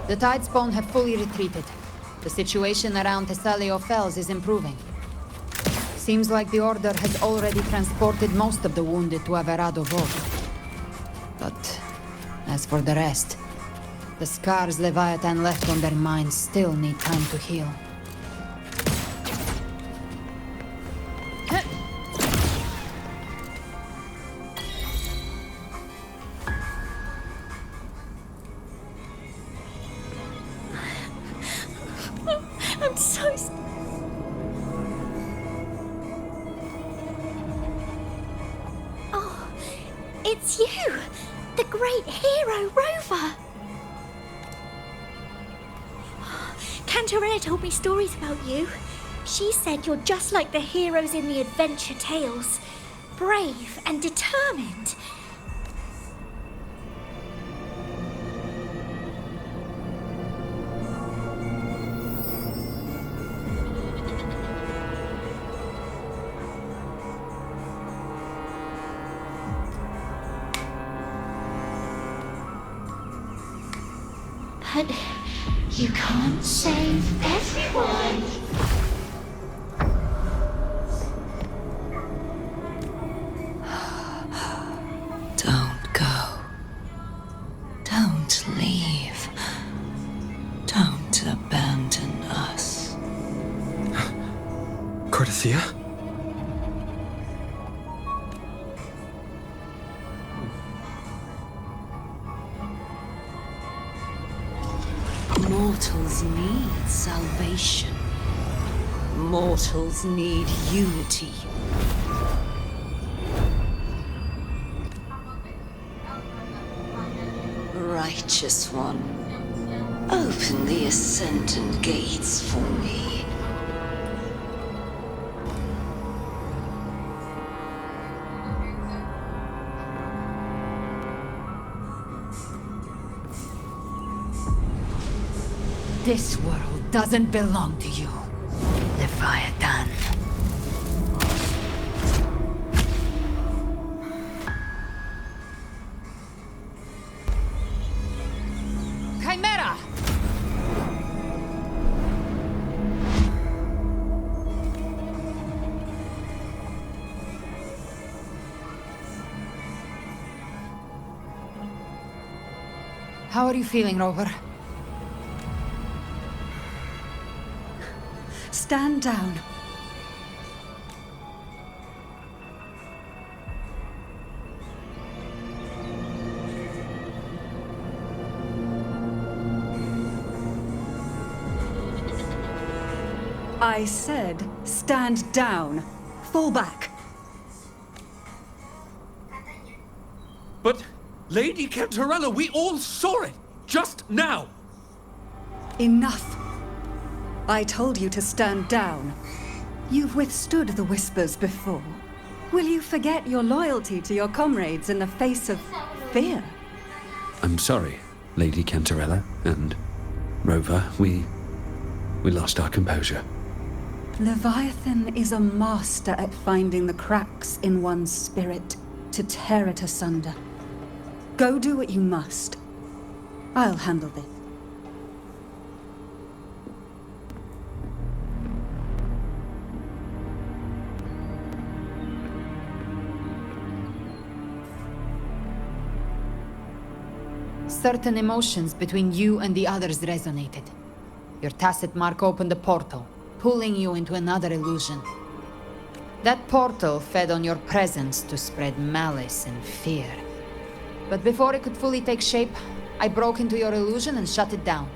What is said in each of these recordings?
The Tidespawn have fully retreated. The situation around Thessalio Fells is improving. Seems like the Order has already transported most of the wounded to Averado Vault. But as for the rest, the scars Leviathan left on their minds still need time to heal. I'm so... Oh, it's you! The great hero, Rover! Cantarella told me stories about you. She said you're just like the heroes in the adventure tales. Brave and determined. But you can't save everyone. Don't go. Don't leave. Don't abandon us. Cordesia? Mortals need salvation. Mortals need unity. Righteous One, open the Ascendant gates for me. This world doesn't belong to you, Leviathan. Chimera! How are you feeling, Rover? Stand down. I said, stand down. Fall back. But, Lady Cantarella, we all saw it! Just now! Enough. I told you to stand down. You've withstood the whispers before. Will you forget your loyalty to your comrades in the face of fear? I'm sorry, Lady Cantarella and Rover. We lost our composure. Leviathan is a master at finding the cracks in one's spirit to tear it asunder. Go do what you must. I'll handle this. Certain emotions between you and the others resonated. Your tacit mark opened a portal, pulling you into another illusion. That portal fed on your presence to spread malice and fear. But before it could fully take shape, I broke into your illusion and shut it down.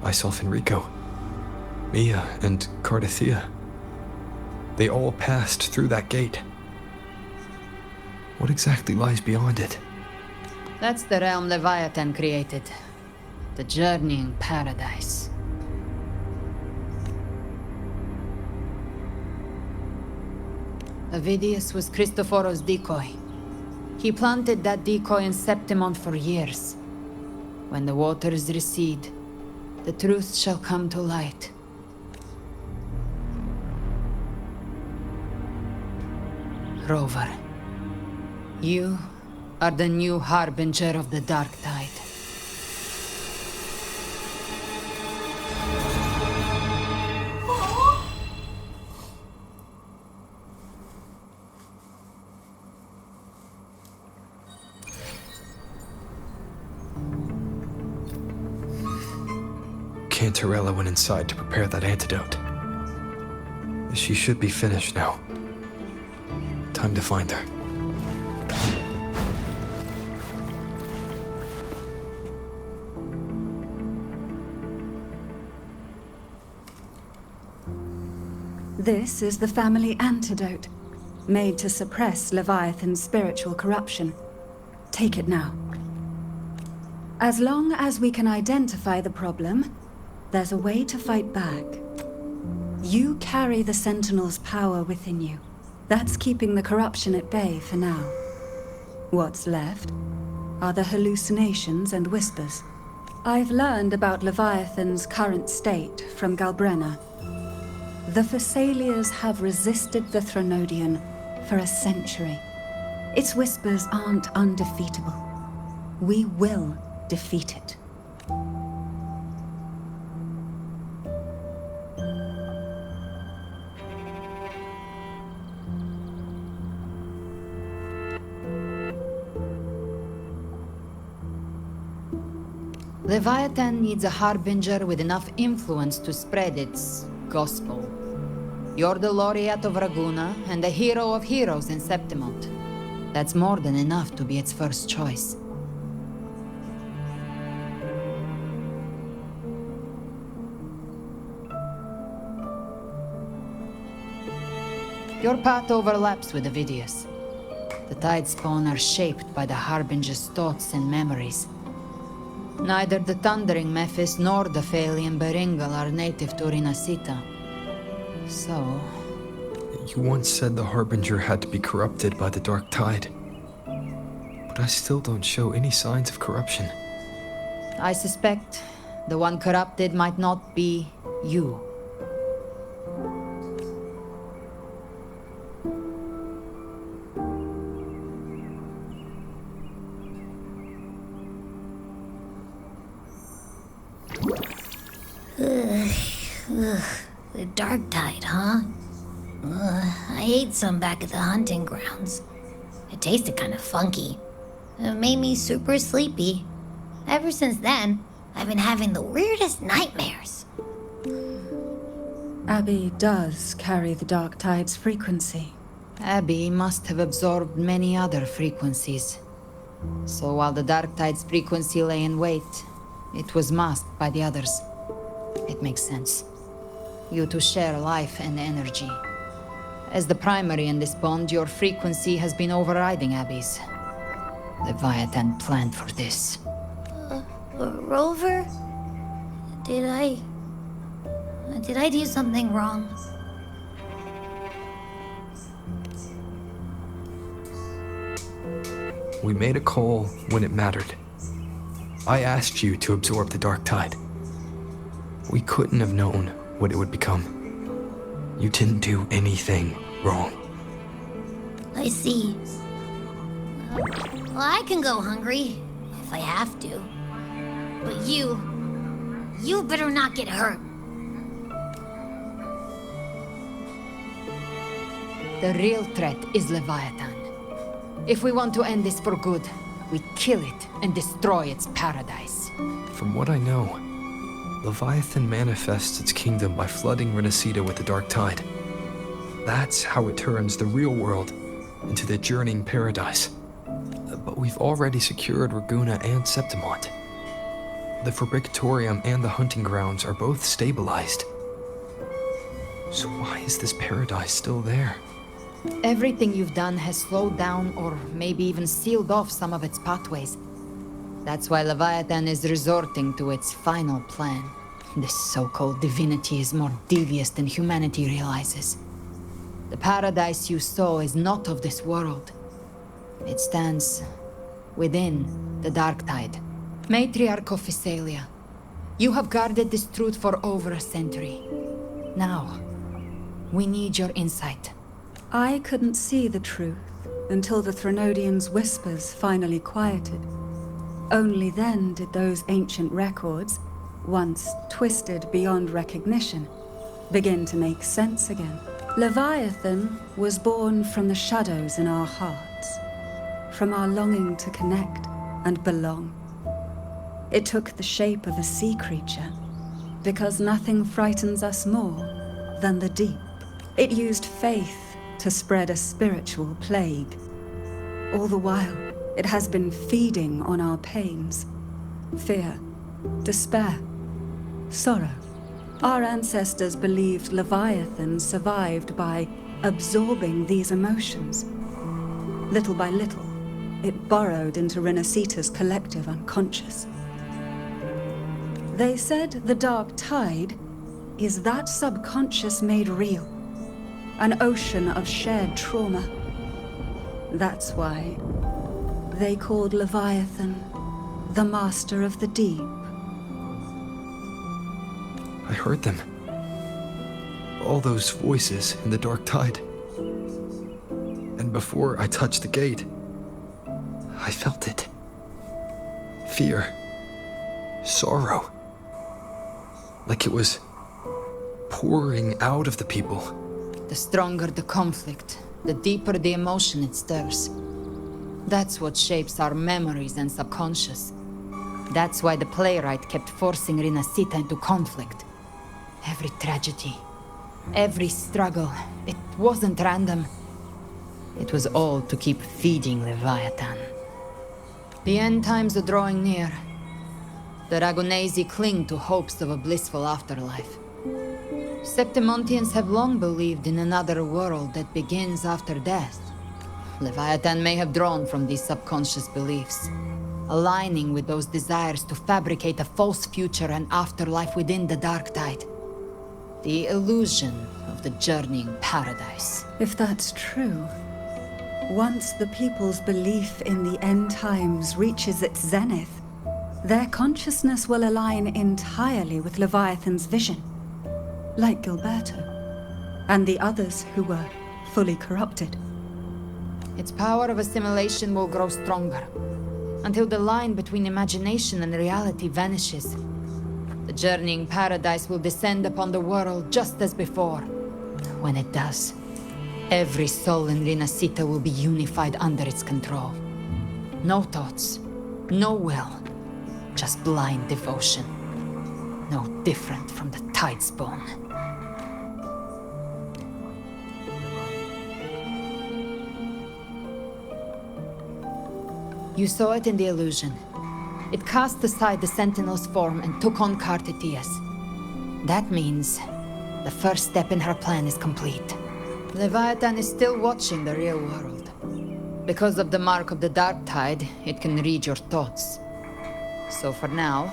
I saw Fenrico, Mia, and Cordesia. They all passed through that gate. What exactly lies beyond it? That's the realm Leviathan created. The journeying paradise. Avidius was Cristoforo's decoy. He planted that decoy in Septimon for years. When the waters recede, the truth shall come to light. Rover, you are the new harbinger of the dark tide. Cantarella went inside to prepare that antidote. She should be finished now. Time to find her. This is the family antidote, made to suppress Leviathan's spiritual corruption. Take it now. As long as we can identify the problem, there's a way to fight back. You carry the Sentinel's power within you. That's keeping the corruption at bay for now. What's left are the hallucinations and whispers. I've learned about Leviathan's current state from Galbrenna. The Thessalias have resisted the Threnodian for a century. Its whispers aren't undefeatable. We will defeat it. Leviathan needs a harbinger with enough influence to spread its gospel. You're the laureate of Raguna and the hero of heroes in Septimont. That's more than enough to be its first choice. Your path overlaps with Avidius. The Tidespawn are shaped by the Harbinger's thoughts and memories. Neither the Thundering Mephis nor the Phalian Beringal are native to Rinascita. So... You once said the Harbinger had to be corrupted by the Dark Tide. But I still don't show any signs of corruption. I suspect the one corrupted might not be you. The Dark Tide, huh? I ate some back at the hunting grounds. It tasted kind of funky. It made me super sleepy. Ever since then, I've been having the weirdest nightmares. Abby does carry the Dark Tide's frequency. Abby must have absorbed many other frequencies. So while the Dark Tide's frequency lay in wait, it was masked by the others. It makes sense. You two share life and energy. As the primary in this bond, your frequency has been overriding Abby's. Leviathan planned for this. Rover? Did I do something wrong? We made a call when it mattered. I asked you to absorb the Dark Tide. We couldn't have known what it would become. You didn't do anything wrong. I see. Well, I can go hungry if I have to. But you better not get hurt. The real threat is Leviathan. If we want to end this for good, we kill it and destroy its paradise. From what I know, Leviathan manifests its kingdom by flooding Rinascita with the Dark Tide. That's how it turns the real world into the journeying paradise. But we've already secured Raguna and Septimont. The Fabricatorium and the hunting grounds are both stabilized. So why is this paradise still there? Everything you've done has slowed down or maybe even sealed off some of its pathways. That's why Leviathan is resorting to its final plan. This so-called divinity is more devious than humanity realizes. The paradise you saw is not of this world. It stands within the Dark Tide. Matriarch of Thessalia, you have guarded this truth for over a century. Now, we need your insight. I couldn't see the truth until the Threnodian's whispers finally quieted. Only then did those ancient records, once twisted beyond recognition, begin to make sense again. Leviathan was born from the shadows in our hearts, from our longing to connect and belong. It took the shape of a sea creature, Because nothing frightens us more than the deep. It used faith to spread a spiritual plague. All the while, it has been feeding on our pains. Fear, despair, sorrow. Our ancestors believed Leviathan survived by absorbing these emotions. Little by little, it burrowed into Rinascita's collective unconscious. They said the dark tide is that subconscious made real. An ocean of shared trauma. That's why they called Leviathan the Master of the Deep. I heard them. All those voices in the dark tide. And before I touched the gate, I felt it. Fear. Sorrow. Like it was pouring out of the people. The stronger the conflict, the deeper the emotion it stirs. That's what shapes our memories and subconscious. That's why the playwright kept forcing Rinascita into conflict. Every tragedy, every struggle, it wasn't random. It was all to keep feeding Leviathan. The end times are drawing near. The Ragonesi cling to hopes of a blissful afterlife. Septimontians have long believed in another world that begins after death. Leviathan may have drawn from these subconscious beliefs, aligning with those desires to fabricate a false future and afterlife within the dark tide. The illusion of the journeying paradise. If that's true, once the people's belief in the end times reaches its zenith, their consciousness will align entirely with Leviathan's vision. Like Gilberto, and the others who were fully corrupted. Its power of assimilation will grow stronger, until the line between imagination and reality vanishes. The journeying paradise will descend upon the world just as before. When it does, every soul in Rinascita will be unified under its control. No thoughts, no will, just blind devotion. No different from the Tidespawn. You saw it in the illusion. It cast aside the Sentinel's form and took on Cartitius. That means the first step in her plan is complete. Leviathan is still watching the real world. Because of the mark of the Dark Tide, it can read your thoughts. So for now,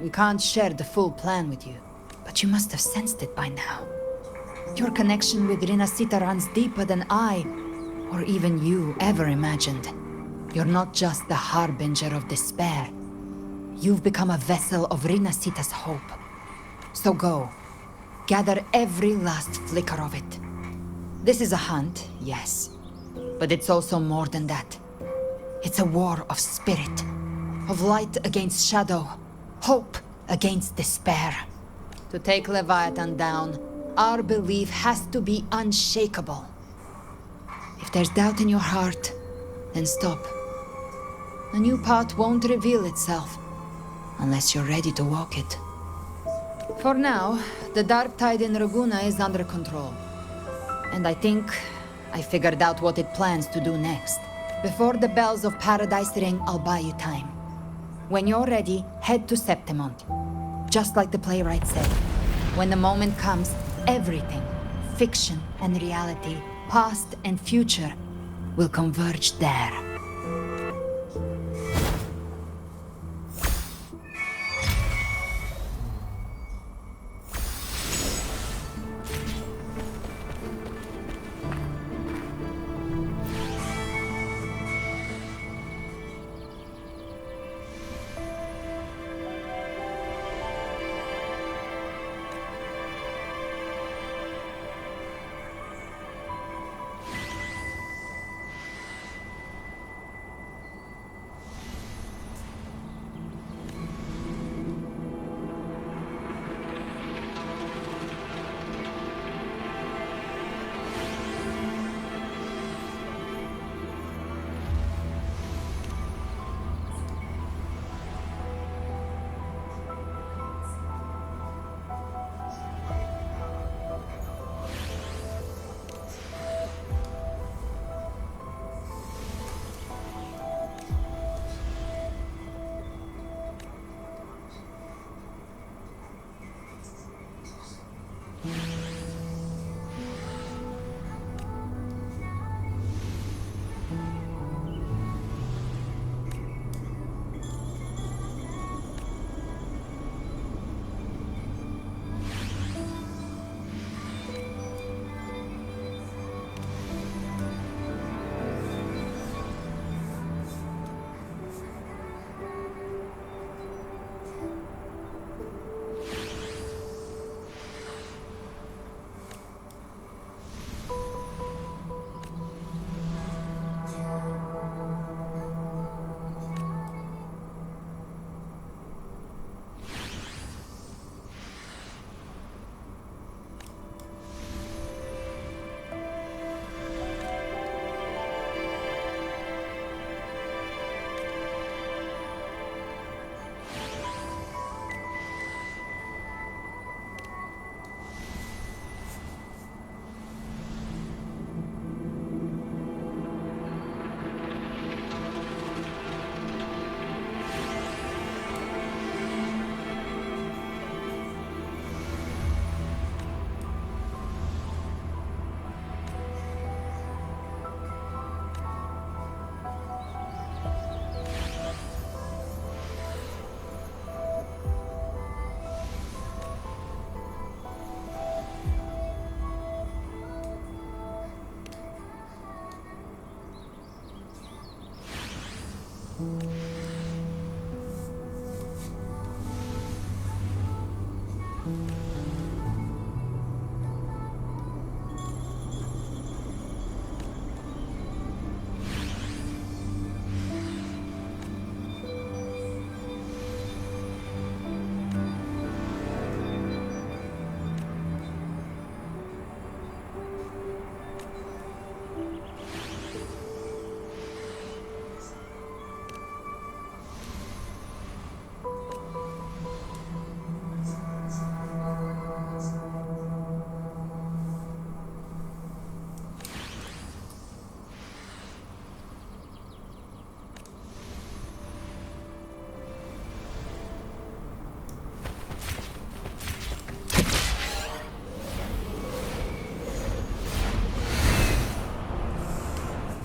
we can't share the full plan with you. But you must have sensed it by now. Your connection with Rinascita runs deeper than I, or even you, ever imagined. You're not just the harbinger of despair. You've become a vessel of Rinascita's hope. So go. Gather every last flicker of it. This is a hunt, yes. But it's also more than that. It's a war of spirit. Of light against shadow. Hope against despair. To take Leviathan down, our belief has to be unshakable. If there's doubt in your heart, then stop. A new path won't reveal itself, unless you're ready to walk it. For now, the dark tide in Raguna is under control. And I think I figured out what it plans to do next. Before the bells of paradise ring, I'll buy you time. When you're ready, head to Septimont. Just like the playwright said. When the moment comes, everything, fiction and reality, past and future, will converge there.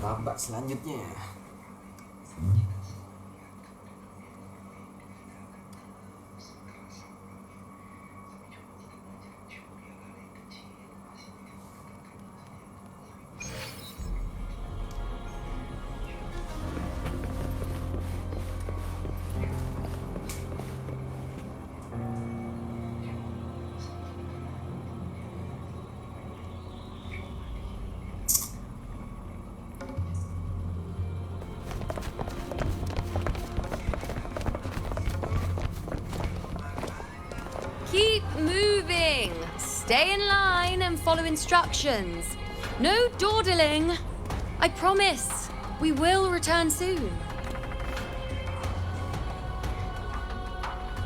Babak selanjutnya. Keep moving. Stay in line and follow instructions. No dawdling. I promise, we will return soon.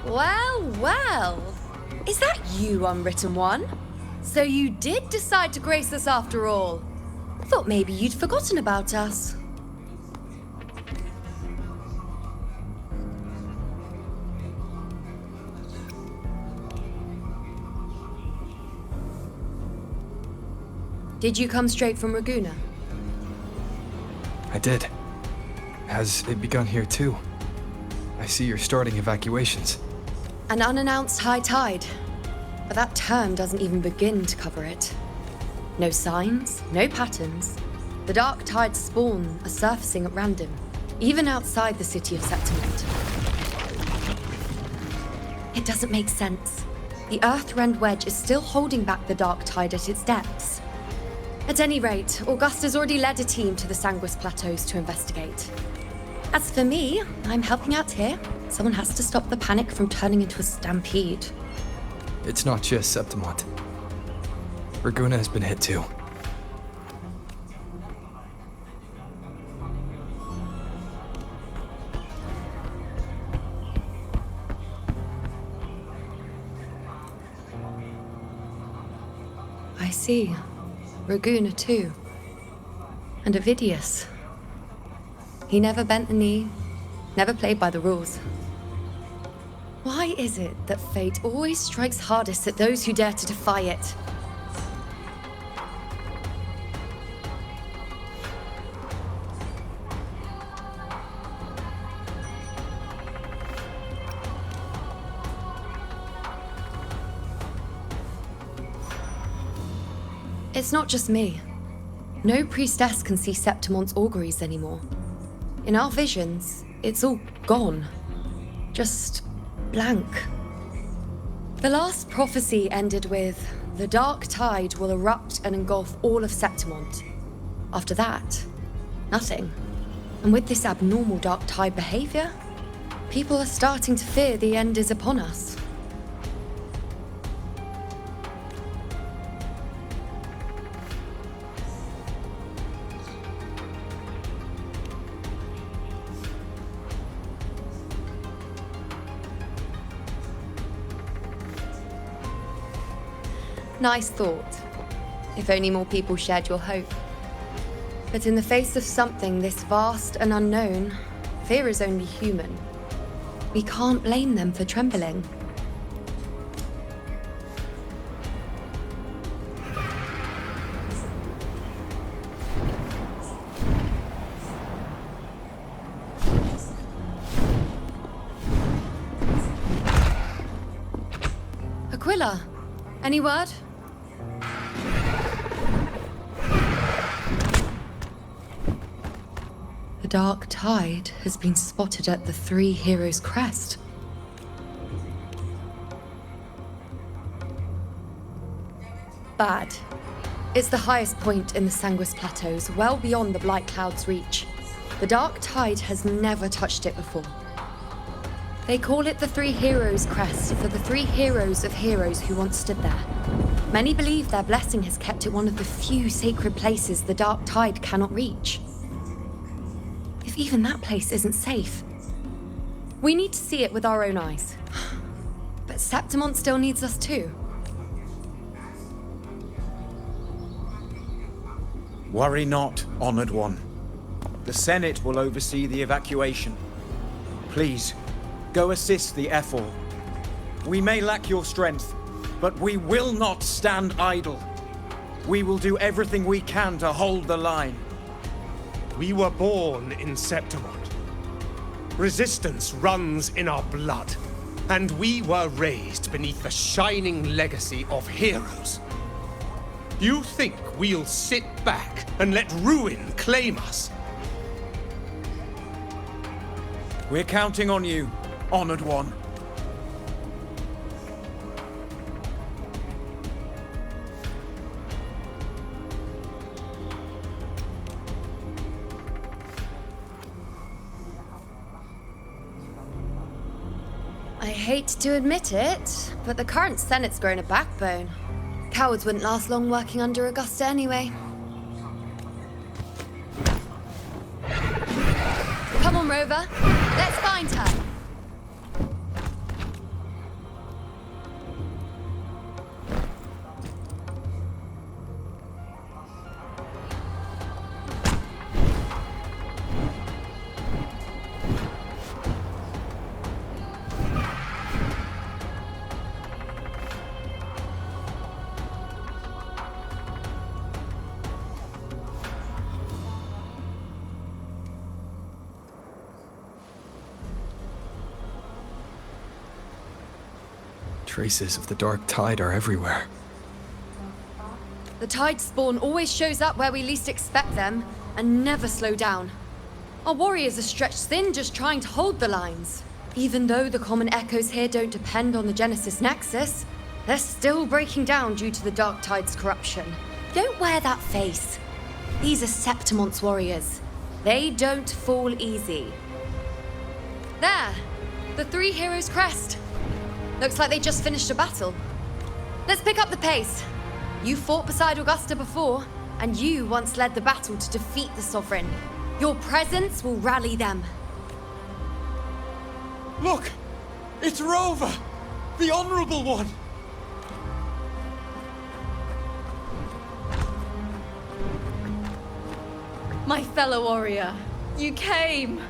Well, well. Is that you, Unwritten One? So you did decide to grace us after all. Thought maybe you'd forgotten about us. Did you come straight from Raguna? I did. Has it begun here too? I see you're starting evacuations. An unannounced high tide. But that term doesn't even begin to cover it. No signs, no patterns. The dark tide's spawn are surfacing at random, even outside the city of Septimont. It doesn't make sense. The Earthrend Wedge is still holding back the dark tide at its depths. At any rate, Augusta's already led a team to the Sanguis Plateaus to investigate. As for me, I'm helping out here. Someone has to stop the panic from turning into a stampede. It's not just Septimont. Raguna has been hit too. I see. Raguna too. And Ovidius. He never bent the knee, never played by the rules. Why is it that fate always strikes hardest at those who dare to defy it? It's not just me. No priestess can see Septimont's auguries anymore. In our visions, it's all gone. Just blank. The last prophecy ended with, the dark tide will erupt and engulf all of Septimont. After that, nothing. And with this abnormal dark tide behavior, people are starting to fear the end is upon us. Nice thought. If only more people shared your hope. But in the face of something this vast and unknown, fear is only human. We can't blame them for trembling. Aquila, any word? dark tide has been spotted at the Three Heroes Crest. Bad. It's the highest point in the Sanguis Plateaus, well beyond the Blight Cloud's reach. The dark tide has never touched it before. They call it the Three Heroes Crest for the three heroes of heroes who once stood there. Many believe their blessing has kept it one of the few sacred places the dark tide cannot reach. If even that place isn't safe, we need to see it with our own eyes. But Septimont still needs us too. Worry not, Honored One. The Senate will oversee the evacuation. Please, go assist the Ethel. We may lack your strength, but we will not stand idle. We will do everything we can to hold the line. We were born in Septimont. Resistance runs in our blood, and we were raised beneath the shining legacy of heroes. You think we'll sit back and let ruin claim us? We're counting on you, Honored One. I hate to admit it, but the current Senate's grown a backbone. Cowards wouldn't last long working under Augusta anyway. Come on, Rover. Let's find her. Traces of the dark tide are everywhere. The tide spawn always shows up where we least expect them, and never slow down. Our warriors are stretched thin just trying to hold the lines. Even though the common echoes here don't depend on the Genesis Nexus, they're still breaking down due to the dark tide's corruption. Don't wear that face. These are Septimont's warriors. They don't fall easy. There! The Three Heroes Crest. Looks like they just finished a battle. Let's pick up the pace. You fought beside Augusta before, and you once led the battle to defeat the Sovereign. Your presence will rally them. Look! It's Rover! The Honorable One! My fellow warrior, you came!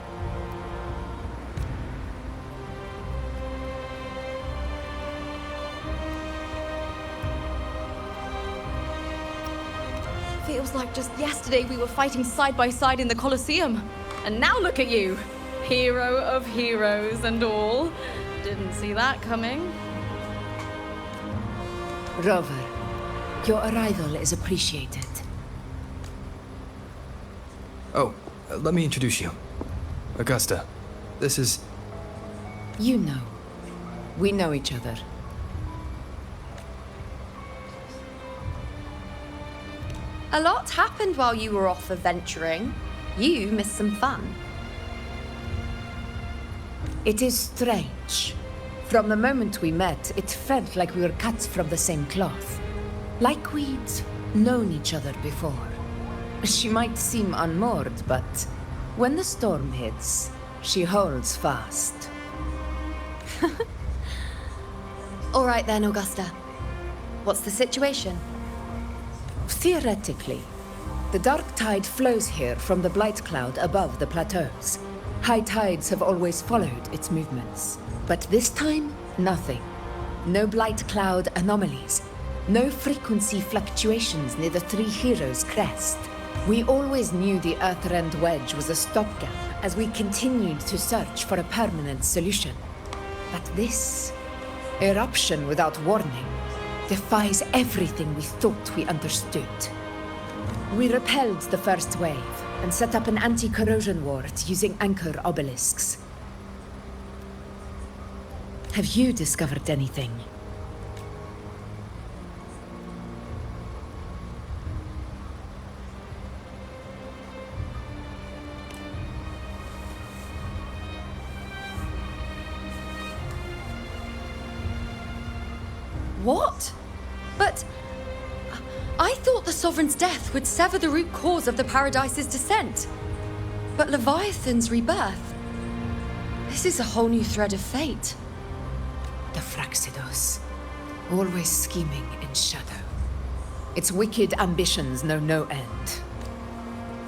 Feels like just yesterday we were fighting side by side in the Colosseum. And now look at you! Hero of heroes and all. Didn't see that coming. Rover, your arrival is appreciated. Oh, let me introduce you. Augusta, this is... You know. We know each other. A lot happened while you were off adventuring. You missed some fun. It is strange. From the moment we met, it felt like we were cut from the same cloth. Like we'd known each other before. She might seem unmoored, but when the storm hits, she holds fast. All right then, Augusta. What's the situation? Theoretically, the dark tide flows here from the blight cloud above the plateaus. High tides have always followed its movements. But this time, nothing. No blight cloud anomalies. No frequency fluctuations near the Three Heroes Crest. We always knew the Earthrend Wedge was a stopgap as we continued to search for a permanent solution. But this eruption without warning defies everything we thought we understood. We repelled the first wave, and set up an anti-corrosion ward using anchor obelisks. Have you discovered anything? What? But I thought the Sovereign's death would sever the root cause of the Paradise's descent. But Leviathan's rebirth? This is a whole new thread of fate. The Fraxidos, always scheming in shadow. Its wicked ambitions know no end.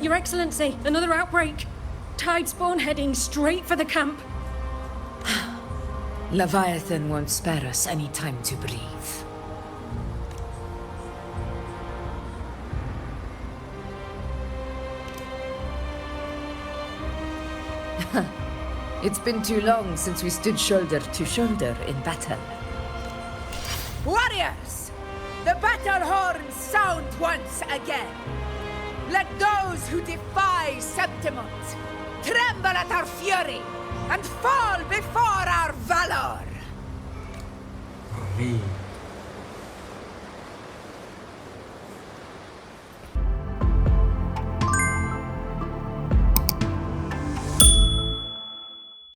Your Excellency, another outbreak. Tide spawn heading straight for the camp. Leviathan won't spare us any time to breathe. It's been too long since we stood shoulder to shoulder in battle. Warriors! The battle horns sound once again. Let those who defy Septimont tremble at our fury and fall before our valor! Me.